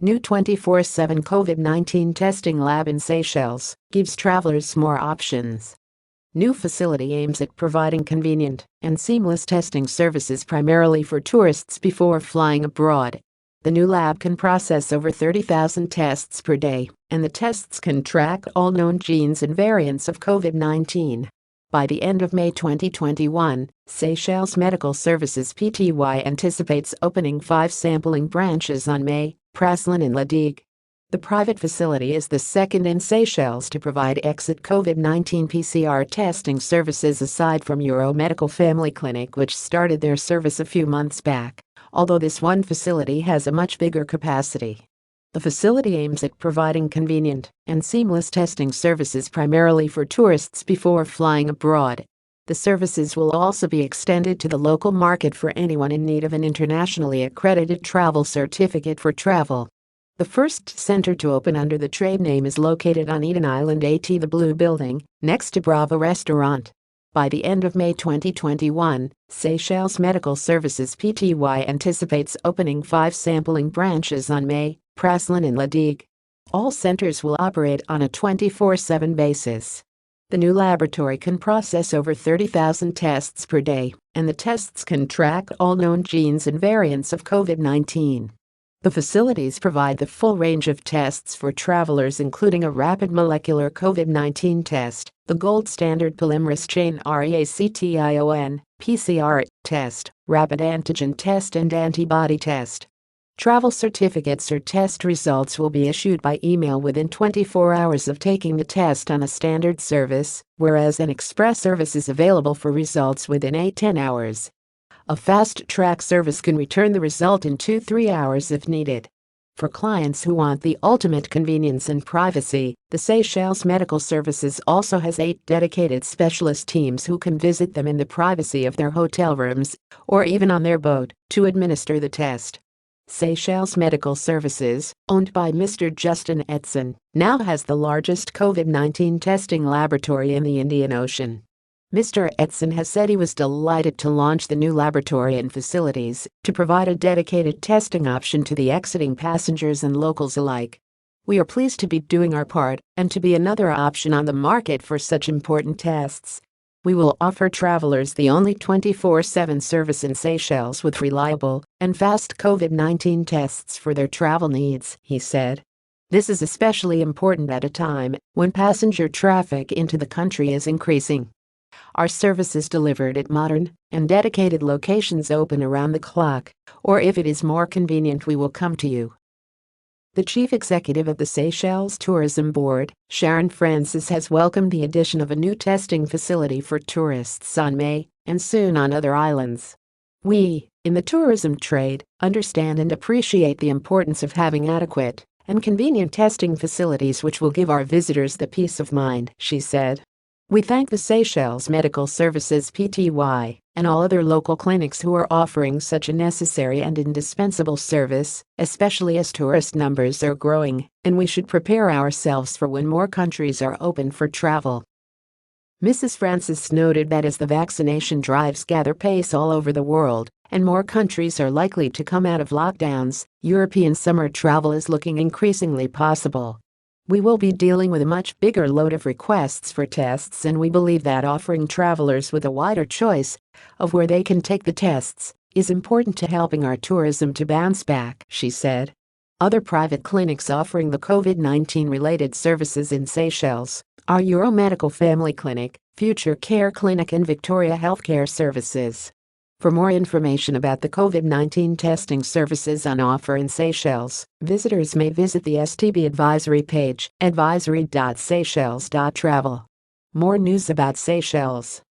New 24/7 COVID-19 testing lab in Seychelles gives travelers more options. New facility aims at providing convenient and seamless testing services primarily for tourists before flying abroad. The new lab can process over 30,000 tests per day, and the tests can track all known genes and variants of COVID-19. By the end of May 2021, Seychelles Medical Services Pty anticipates opening 5 sampling branches on May, Praslin and La Digue. The private facility is the second in Seychelles to provide exit COVID-19 PCR testing services aside from Euromedical Family Clinic, which started their service a few months back, although this one facility has a much bigger capacity. The facility aims at providing convenient and seamless testing services primarily for tourists before flying abroad. The services will also be extended to the local market for anyone in need of an internationally accredited travel certificate for travel. The first center to open under the trade name is located on Eden Island at the Blue Building, next to Bravo Restaurant. By the end of May 2021, Seychelles Medical Services Pty anticipates opening 5 sampling branches on May, Praslin and La Digue. All centers will operate on a 24/7 basis. The new laboratory can process over 30,000 tests per day, and the tests can track all known genes and variants of COVID-19. The facilities provide the full range of tests for travelers, including a rapid molecular COVID-19 test, the gold standard polymerase chain reaction (PCR) test, rapid antigen test and antibody test. Travel certificates or test results will be issued by email within 24 hours of taking the test on a standard service, whereas an express service is available for results within 8-10 hours. A fast-track service can return the result in 2-3 hours if needed. For clients who want the ultimate convenience and privacy, the Seychelles Medical Services also has 8 dedicated specialist teams who can visit them in the privacy of their hotel rooms or even on their boat to administer the test. Seychelles Medical Services, owned by Mr. Justin Edson, now has the largest COVID-19 testing laboratory in the Indian Ocean. Mr. Edson has said he was delighted to launch the new laboratory and facilities to provide a dedicated testing option to the exiting passengers and locals alike. We are pleased to be doing our part and to be another option on the market for such important tests. We will offer travelers the only 24/7 service in Seychelles with reliable and fast COVID-19 tests for their travel needs, he said. This is especially important at a time when passenger traffic into the country is increasing. Our service is delivered at modern and dedicated locations open around the clock, or if it is more convenient, we will come to you. The chief executive of the Seychelles Tourism Board, Sharon Francis, has welcomed the addition of a new testing facility for tourists on May and soon on other islands. We, in the tourism trade, understand and appreciate the importance of having adequate and convenient testing facilities which will give our visitors the peace of mind, she said. We thank the Seychelles Medical Services Pty and all other local clinics who are offering such a necessary and indispensable service, especially as tourist numbers are growing, and we should prepare ourselves for when more countries are open for travel. Mrs. Francis noted that as the vaccination drives gather pace all over the world, and more countries are likely to come out of lockdowns, European summer travel is looking increasingly possible. We will be dealing with a much bigger load of requests for tests, and we believe that offering travelers with a wider choice of where they can take the tests is important to helping our tourism to bounce back, she said. Other private clinics offering the COVID-19 related services in Seychelles are Euromedical Family Clinic, Future Care Clinic and Victoria Healthcare Services. For more information about the COVID-19 testing services on offer in Seychelles, visitors may visit the STB advisory page, advisory.seychelles.travel. More news about Seychelles.